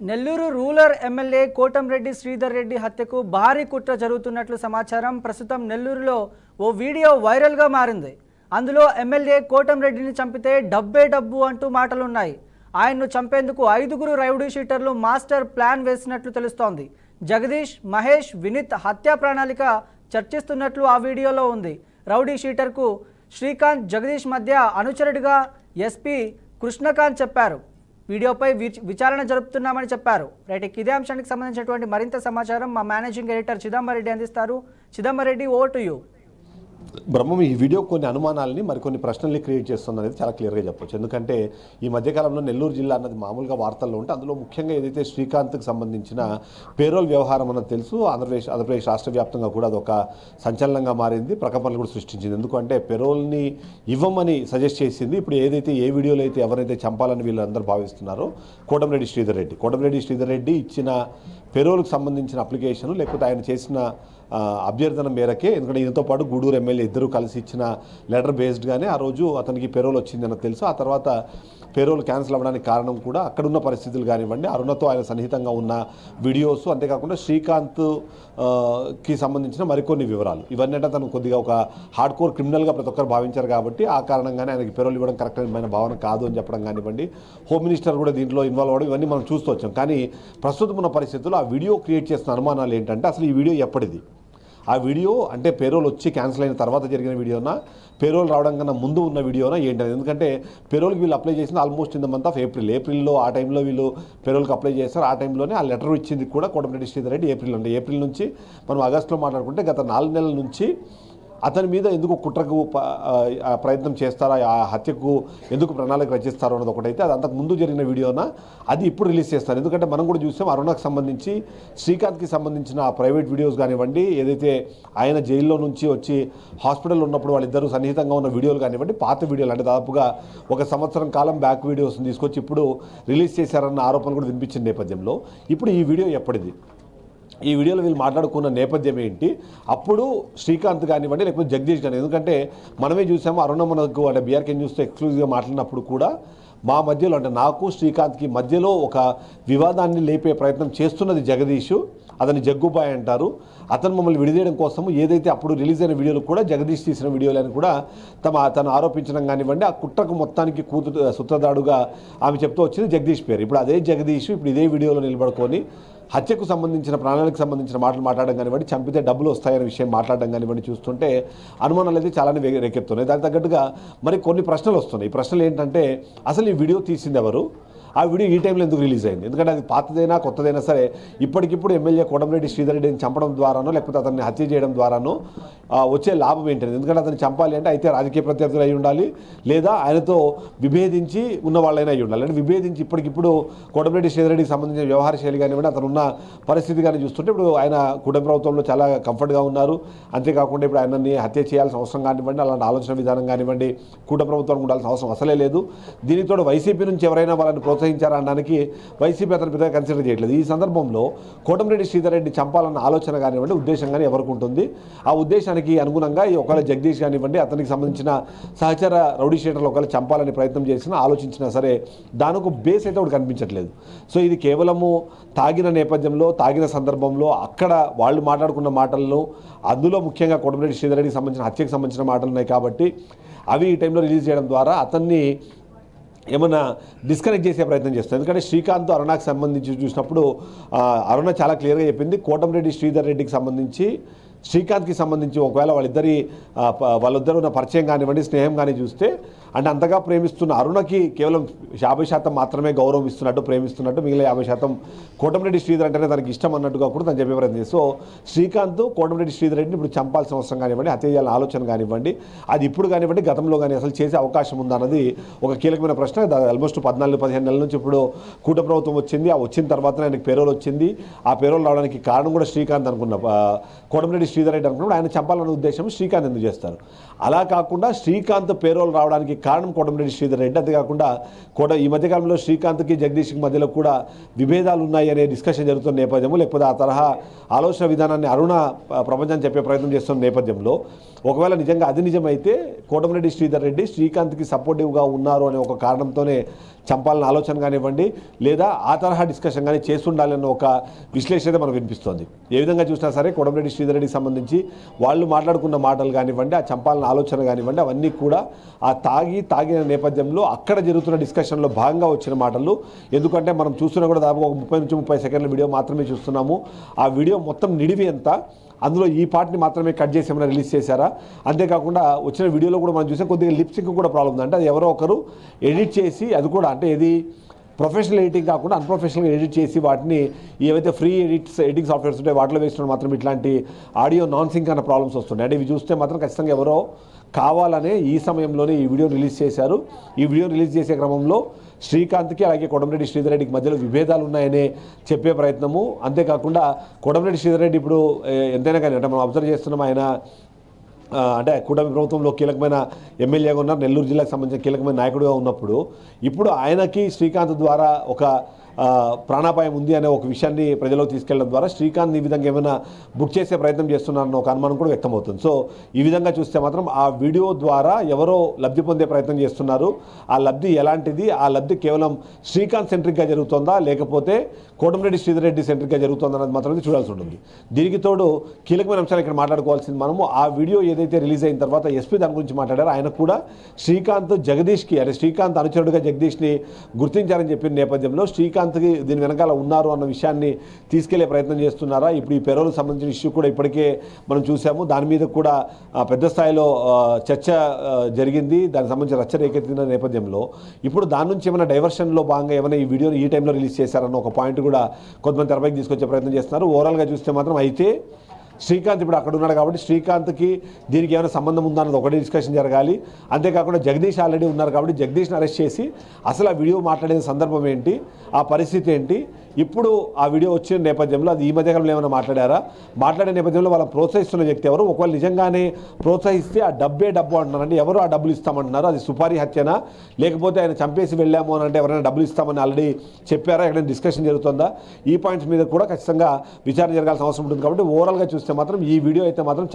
Nellore rural MLA Kotamreddy Sridhar Reddy హత్యకు భారీ కుట్ర జరుగుతున్నట్లు సమాచారం. ప్రస్తుతం నెల్లూరులో ఓ వీడియో వైరల్గా మారింది. అందులో ఎమ్మెల్యే కోటంరెడ్డిని చంపితే డబ్బే డబ్బు అంటూ మాటలున్నాయి. ఆయన్ను చంపేందుకు 5గురు రౌడీ షీటర్లు మాస్టర్ ప్లాన్ వేసినట్లు తెలుస్తోంది. జగదీష్, మహేష్, వినీత్ హత్యా ప్రణాళిక చర్చిస్తున్నట్లు ఆ వీడియోలో ఉంది. రౌడీ షీటర్కు శ్రీకాంత్, జగదీష్ మధ్య అనుచరుడిగా ఎస్పీ కృష్ణకాంత్ చెప్పారు. వీడియోపై విచారణ జరుపుతున్నామని చెప్పారు. రైట్, ఇదే అంశానికి సంబంధించినటువంటి మరింత సమాచారం మా మేనేజింగ్ ఎడిటర్ చిదంబరెడ్డి అందిస్తారు. Chidambareddy, over to you. బ్రహ్మం, ఈ వీడియో కొన్ని అనుమానాలని మరికొన్ని ప్రశ్నల్ని క్రియేట్ చేస్తుంది అనేది చాలా క్లియర్గా చెప్పొచ్చు. ఎందుకంటే ఈ మధ్యకాలంలో నెల్లూరు జిల్లా అన్నది మామూలుగా వార్తల్లో ఉంటే అందులో ముఖ్యంగా ఏదైతే శ్రీకాంత్కి సంబంధించిన పేరోల్ వ్యవహారం అన్నది తెలుసు. ఆంధ్రప్రదేశ్ రాష్ట్ర వ్యాప్తంగా కూడా అదొక సంచలనంగా మారింది, ప్రకంపనలు కూడా సృష్టించింది. ఎందుకంటే పేరోల్ని ఇవ్వమని సజెస్ట్ చేసింది. ఇప్పుడు ఏదైతే ఏ వీడియోలో అయితే ఎవరైతే చంపాలని వీళ్ళందరూ భావిస్తున్నారో కోటంరెడ్డి శ్రీధర్ రెడ్డి ఇచ్చిన పేరోల్కి సంబంధించిన అప్లికేషన్ లేకపోతే ఆయన చేసిన అభ్యర్థన మేరకే, ఎందుకంటే ఈయనతో పాటు గూడూరు ఎమ్మెల్యే ఇద్దరు కలిసి ఇచ్చిన లెటర్ బేస్డ్గానే ఆ రోజు అతనికి పేరోల్ వచ్చిందని తెలుసు. ఆ తర్వాత పేరోల్ క్యాన్సిల్ అవ్వడానికి కారణం కూడా అక్కడున్న పరిస్థితులు కానివ్వండి, అరుణతో ఆయన సన్నిహితంగా ఉన్న వీడియోస్, అంతేకాకుండా శ్రీకాంత్కి సంబంధించిన మరికొన్ని వివరాలు, ఇవన్నీ అంటే తను కొద్దిగా ఒక హార్డ్ కోర్ క్రిమినల్గా ప్రతి ఒక్కరు భావించారు కాబట్టి ఆ కారణంగానే ఆయనకి పేరోల్ ఇవ్వడం కరెక్ట్ అయిన భావన కాదు అని చెప్పడం కానివ్వండి, హోమ్ మినిస్టర్ కూడా దీంట్లో ఇన్వాల్వ్ అవ్వడం, ఇవన్నీ మనం చూస్తూ వచ్చాం. కానీ ప్రస్తుతం ఉన్న పరిస్థితుల్లో ఆ వీడియో క్రియేట్ చేస్తున్న అనుమానాలు ఏంటంటే అసలు ఈ వీడియో ఎప్పటిది? ఆ వీడియో అంటే పేరోల్ వచ్చి క్యాన్సిల్ అయిన తర్వాత జరిగిన వీడియోనా, పేరోల్ రావడం కన్నా ముందు ఉన్న వీడియోనా ఏంటది? ఎందుకంటే పేరోల్కి వీళ్ళు అప్లై చేసింది almost in the month of ఏప్రిల్లో ఆ టైంలో వీళ్ళు పేరోల్కి అప్లై చేస్తారు. ఆ టైంలోనే ఆ లెటర్ ఇచ్చింది కూడా కోటంరెడ్డి శ్రీధర్ రెడ్డి ఏప్రిల్ నుంచి మనం ఆగస్టులో మాట్లాడుకుంటే గత 4 నెలల నుంచి అతని మీద ఎందుకు కుట్రకు ప్రయత్నం చేస్తారా, ఆ హత్యకు ఎందుకు ప్రణాళిక రచిస్తారో అన్నది ఒకటైతే, అది అంతకు ముందు జరిగిన వీడియోనా అది ఇప్పుడు రిలీజ్ చేస్తారు. ఎందుకంటే మనం కూడా చూసాం అరుణకు సంబంధించి, శ్రీకాంత్కి సంబంధించిన ఆ ప్రైవేట్ వీడియోస్ కానివ్వండి, ఏదైతే ఆయన జైల్లో నుంచి వచ్చి హాస్పిటల్లో ఉన్నప్పుడు వాళ్ళిద్దరూ సన్నిహితంగా ఉన్న వీడియోలు కానివ్వండి, పాత వీడియోలు అంటే దాదాపుగా 1 సంవత్సరం కాలం బ్యాక్ వీడియోస్ని తీసుకొచ్చి ఇప్పుడు రిలీజ్ చేశారన్న ఆరోపణలు కూడా వినిపించిన నేపథ్యంలో ఇప్పుడు ఈ వీడియో ఎప్పటిది? ఈ వీడియోలో వీళ్ళు మాట్లాడుకున్న నేపథ్యం ఏంటి? అప్పుడు శ్రీకాంత్ కానివ్వండి లేకపోతే జగదీష్ కానీ, ఎందుకంటే మనమే చూసాము అరుణ మనకు అంటే బీఆర్కే న్యూస్తో ఎక్స్క్లూజివ్గా మాట్లాడినప్పుడు కూడా మా మధ్యలో అంటే నాకు శ్రీకాంత్కి మధ్యలో ఒక వివాదాన్ని లేపే ప్రయత్నం చేస్తున్నది జగదీష్, అతని జగ్గుబాయ్ అంటారు. అతను మమ్మల్ని విడిదేయడం కోసం ఏదైతే అప్పుడు రిలీజ్ అయిన వీడియోలు కూడా జగదీష్ తీసిన వీడియోలని కూడా తను ఆరోపించడం కానివ్వండి, ఆ కుట్రకు మొత్తానికి సూత్రధారుగా ఆమె చెప్తూ వచ్చింది జగదీష్ పేరు. ఇప్పుడు అదే జగదీష్ ఇప్పుడు ఇదే వీడియోలో నిలబడుకొని హత్యకు సంబంధించిన ప్రణాళికకు సంబంధించిన మాటలు మాట్లాడడం కానివ్వండి, చంపితే డబ్బులు వస్తాయనే విషయం మాట్లాడడం కానివ్వండి చూస్తుంటే అనుమానాలు అయితే చాలానే రేకెత్తున్నాయి. దానికి తగ్గట్టుగా మరి కొన్ని ప్రశ్నలు వస్తున్నాయి. ఈ ప్రశ్నలు ఏంటంటే అసలు ఈ వీడియో తీసింది ఎవరు? ఆ వీడియో ఈ టైంలో ఎందుకు రిలీజ్ అయింది? ఎందుకంటే అది పాతదైనా కొత్తదైనా సరే ఇప్పటికిప్పుడు ఎమ్మెల్యే కోటంరెడ్డి శ్రీధర్ రెడ్డిని చంపడం ద్వారానో లేకపోతే అతన్ని హత్య చేయడం ద్వారానో వచ్చే లాభం ఏంటంటే, ఎందుకంటే అతన్ని చంపాలి అంటే అయితే రాజకీయ ప్రత్యర్థులు అయి ఉండాలి, లేదా ఆయనతో విభేదించి ఉన్న వాళ్ళైనా అయి ఉండాలి. అంటే విభేదించి ఇప్పటికిప్పుడు కోటంరెడ్డి శ్రీధర్ రెడ్డికి సంబంధించిన వ్యవహార శైలి కానివ్వండి, అతను ఉన్న పరిస్థితి కానీ చూస్తుంటే ఇప్పుడు ఆయన కుటుంబ ప్రభుత్వంలో చాలా కంఫర్ట్గా ఉన్నారు. అంతేకాకుండా ఇప్పుడు ఆయనని హత్య చేయాల్సిన అవసరం కానివ్వండి, అలాంటి ఆలోచన విధానం కానివ్వండి కూటమి ప్రభుత్వానికి ఉండాల్సిన అవసరం అసలే లేదు. దీనితో వైసీపీ నుంచి ఎవరైనా వాళ్ళని ప్రోత్సహించారా అనడానికి వైసీపీ అతని పెద్దగా కన్సిడర్ చేయట్లేదు. ఈ సందర్భంలో కోటంరెడ్డి శ్రీధర్ రెడ్డిని చంపాలన్న ఆలోచన కానివ్వండి, ఉద్దేశం కానీ ఎవరికి ఉంటుంది? ఆ ఉద్దేశానికి అనుగుణంగా ఒకవేళ జగదీష్ కానివ్వండి, అతనికి సంబంధించిన సహచర రౌడీ షీటర్లు ఒకవేళ చంపాలని ప్రయత్నం చేసినా ఆలోచించినా సరే దానికి బేస్ అయితే ఒకటి కనిపించట్లేదు. సో ఇది కేవలము తాగిన నేపథ్యంలో తాగిన సందర్భంలో అక్కడ వాళ్ళు మాట్లాడుకున్న మాటల్లో, అందులో ముఖ్యంగా కోటంరెడ్డి శ్రీధర్ రెడ్డికి సంబంధించిన హత్యకు సంబంధించిన మాటలు ఉన్నాయి కాబట్టి అవి ఈ టైంలో రిలీజ్ చేయడం ద్వారా అతన్ని ఏమన్నా డిస్కనెక్ట్ చేసే ప్రయత్నం చేస్తుంది. ఎందుకంటే శ్రీకాంత్ అరుణకు సంబంధించి చూసినప్పుడు అరుణ చాలా క్లియర్గా చెప్పింది, కోటంరెడ్డి శ్రీధర్ రెడ్డికి సంబంధించి శ్రీకాంత్కి సంబంధించి ఒకవేళ వాళ్ళిద్దరు ఉన్న పరిచయం కానివ్వండి, స్నేహం కానీ చూస్తే అంటే అంతగా ప్రేమిస్తున్న అరుణకి కేవలం 50% మాత్రమే గౌరవం ఇస్తున్నట్టు, ప్రేమిస్తున్నట్టు, మిగిలిన 50% కోటంరెడ్డి శ్రీధర్ అంటేనే తనకి ఇష్టం అన్నట్టుగా కూడా తను చెప్పే ప్రయత్నం. సో శ్రీకాంత్ కోటంరెడ్డి శ్రీధర్ రెడ్డిని ఇప్పుడు చంపాల్సిన అవసరం కానివ్వండి, హత్య చేయాలని ఆలోచన కానివ్వండి, అది ఇప్పుడు కానివ్వండి గతంలో కానీ అసలు చేసే అవకాశం ఉందన్నది ఒక కీలకమైన ప్రశ్న. ఆల్మోస్ట్ 14-15 నెలల నుంచి ఇప్పుడు కూటమి ప్రభుత్వం వచ్చింది. ఆ వచ్చిన తర్వాత ఆయనకి పేరోల్ వచ్చింది. ఆ పేరోల్ రావడానికి కారణం కూడా శ్రీకాంత్ అనుకున్న కోటంరెడ్డి శ్రీధర్ రెడ్డి అనుకున్నప్పుడు ఆయన చంపాలన్న ఉద్దేశం శ్రీకాంత్ ఎందుకు చేస్తారు? అలా కాకుండా శ్రీకాంత్ పేరోల్ రావడానికి కారణం కోటమిరెడ్డి శ్రీధర్ రెడ్డి. అంతేకాకుండా ఈ మధ్యకాలంలో శ్రీకాంత్కి జగదీష్కి మధ్యలో కూడా విభేదాలు ఉన్నాయి అనే డిస్కషన్ జరుగుతున్న నేపథ్యంలో, లేకపోతే ఆ తరహా ఆలోచన విధానాన్ని అరుణ ప్రపంచాన్ని చెప్పే ప్రయత్నం చేస్తున్న నేపథ్యంలో, ఒకవేళ నిజంగా అది నిజమైతే కోటమిరెడ్డి శ్రీధర్ రెడ్డి శ్రీకాంత్కి సపోర్టివ్గా ఉన్నారు అనే ఒక కారణంతోనే చంపాలన్న ఆలోచన కానివ్వండి, లేదా ఆ తరహా డిస్కషన్ కానీ చేస్తుండాలన్న ఒక విశ్లేషణ మనకు వినిపిస్తోంది. ఏ విధంగా చూసినా సరే కోటమిరెడ్డి శ్రీధర్ రెడ్డికి సంబంధించి వాళ్ళు మాట్లాడుకున్న మాటలు కానివ్వండి, ఆ చంపాలన్న ఆలోచన కానివ్వండి, అవన్నీ కూడా ఆ తాగిన నేపథ్యంలో అక్కడ జరుగుతున్న డిస్కషన్లో భాగంగా వచ్చిన మాటలు. ఎందుకంటే మనం చూస్తున్నా కూడా దాదాపు ఒక 30 నుంచి 30 సెకండ్ల వీడియో మాత్రమే చూస్తున్నాము. ఆ వీడియో మొత్తం నిడివి ఎంత, అందులో ఈ పార్ట్ని మాత్రమే కట్ చేసి ఏమైనా రిలీజ్ చేశారా? అంతేకాకుండా వచ్చిన వీడియోలో కూడా మనం చూసే కొద్దిగా లిప్సింక్ కూడా ప్రాబ్లం ఉంది. అంటే అది ఎవరో ఒకరు ఎడిట్ చేసి, అది కూడా అంటే ఇది ప్రొఫెషనల్ ఎడిటింగ్ కాకుండా అన్ప్రొఫెషనల్గా ఎడిట్ చేసి వాటిని ఏవైతే ఫ్రీ ఎడిటింగ్ సాఫ్ట్వేర్స్ ఉంటాయి వాటిలో వేసిన మాత్రం ఇట్లాంటి ఆడియో నాన్ సింక్ అన్న ప్రాబ్లమ్స్ వస్తున్నాయి. అంటే ఇవి చూస్తే మాత్రం ఖచ్చితంగా ఎవరో కావాలనే ఈ సమయంలోనే ఈ వీడియో రిలీజ్ చేశారు. ఈ వీడియో రిలీజ్ చేసే క్రమంలో శ్రీకాంత్కి అలాగే కోటమిరెడ్డి శ్రీధర్ రెడ్డికి మధ్యలో విభేదాలు ఉన్నాయనే చెప్పే ప్రయత్నము. అంతేకాకుండా కోటమిరెడ్డి శ్రీధర్ రెడ్డి ఇప్పుడు ఎంతైనా కానీ అంటే మనం అబ్జర్వ్ చేస్తున్నాం, ఆయన అంటే కూటమి ప్రభుత్వంలో కీలకమైన ఎమ్మెల్యేగా ఉన్నారు, నెల్లూరు జిల్లాకు సంబంధించిన కీలకమైన నాయకుడిగా ఉన్నప్పుడు ఇప్పుడు ఆయనకి శ్రీకాంత్ ద్వారా ఒక ప్రాణాపాయం ఉంది అనే ఒక విషయాన్ని ప్రజలకు తీసుకెళ్లడం ద్వారా శ్రీకాంత్ ఈ విధంగా ఏమైనా బుక్ చేసే ప్రయత్నం చేస్తున్నారన్న ఒక అనుమానం కూడా వ్యక్తమవుతుంది. సో ఈ విధంగా చూస్తే మాత్రం ఆ వీడియో ద్వారా ఎవరో లబ్ధి పొందే ప్రయత్నం చేస్తున్నారు. ఆ లబ్ధి ఎలాంటిది? ఆ లబ్ధి కేవలం శ్రీకాంత్ సెంట్రిక్గా జరుగుతుందా, లేకపోతే కోటమిరెడ్డి శ్రీధర్ రెడ్డి సెంట్రిక్గా జరుగుతుందా అన్నది మాత్రం చూడాల్సి ఉంటుంది. దీనికి తోడు కీలకమైన అంశాలు ఇక్కడ మాట్లాడుకోవాల్సింది మనము, ఆ వీడియో ఏదైతే రిలీజ్ అయిన తర్వాత ఎస్పీ దాని గురించి మాట్లాడారో ఆయన కూడా శ్రీకాంత్ జగదీష్కి, అంటే శ్రీకాంత్ అనుచరుడుగా జగదీష్ని గుర్తించారని చెప్పిన నేపథ్యంలో శ్రీకాంత్కి దీని వెనకాల ఉన్నారు అన్న విషయాన్ని తీసుకెళ్లే ప్రయత్నం చేస్తున్నారా? ఇప్పుడు ఈ పెరోల్కి సంబంధించిన ఇష్యూ కూడా ఇప్పటికే మనం చూసాము. దాని మీద కూడా పెద్ద స్థాయిలో చర్చ జరిగింది. దానికి సంబంధించిన రచ్చ రేకెత్తిన నేపథ్యంలో ఇప్పుడు దాని నుంచి ఏమైనా డైవర్షన్లో భాగంగా ఏమైనా ఈ వీడియోని ఈ టైంలో రిలీజ్ చేశారన్న ఒక పాయింట్ కూడా కొంతమంది తెరపైకి తీసుకొచ్చే ప్రయత్నం చేస్తున్నారు. ఓవరాల్గా చూస్తే మాత్రం అయితే శ్రీకాంత్ ఇప్పుడు అక్కడ ఉన్నాడు కాబట్టి శ్రీకాంత్కి దీనికి ఏమైనా సంబంధం ఉందా అన్నది ఒకటి డిస్కషన్ జరగాలి. అంతేకాకుండా జగదీష్ ఆల్రెడీ ఉన్నారు కాబట్టి జగదీష్ని అరెస్ట్ చేసి అసలు ఆ వీడియో మాట్లాడే సందర్భం ఏంటి, ఆ పరిస్థితి ఏంటి, ఇప్పుడు ఆ వీడియో వచ్చిన నేపథ్యంలో అది ఈ మధ్యకాలంలో ఏమైనా మాట్లాడే నేపథ్యంలో వాళ్ళని ప్రోత్సహిస్తున్న వ్యక్తి ఎవరు? ఒకవేళ నిజంగానే ప్రోత్సహిస్తే ఆ డబ్బు అంటున్నారంటే ఎవరు ఆ డబ్బులు ఇస్తామంటున్నారు? అది సుపారీ హత్యనా, లేకపోతే ఆయన చంపేసి వెళ్ళాము అని అంటే ఎవరైనా డబ్బులు ఇస్తామని ఆల్రెడీ చెప్పారా? ఎక్కడైనా డిస్కషన్ జరుగుతుందా? ఈ పాయింట్స్ మీద కూడా ఖచ్చితంగా విచారణ జరగాల్సిన అవసరం ఉంటుంది. కాబట్టి ఓవరాల్గా చూస్తే మాత్రం ఈ వీడియో అయితే మాత్రం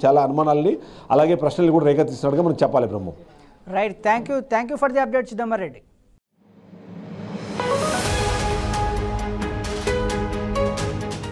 చాలా అనుమానాలని అలాగే ప్రశ్నలు కూడా రేకెత్తిస్తున్నట్టుగా మనం చెప్పాలి. Brahma right, thank you for the update Chidambar Reddy.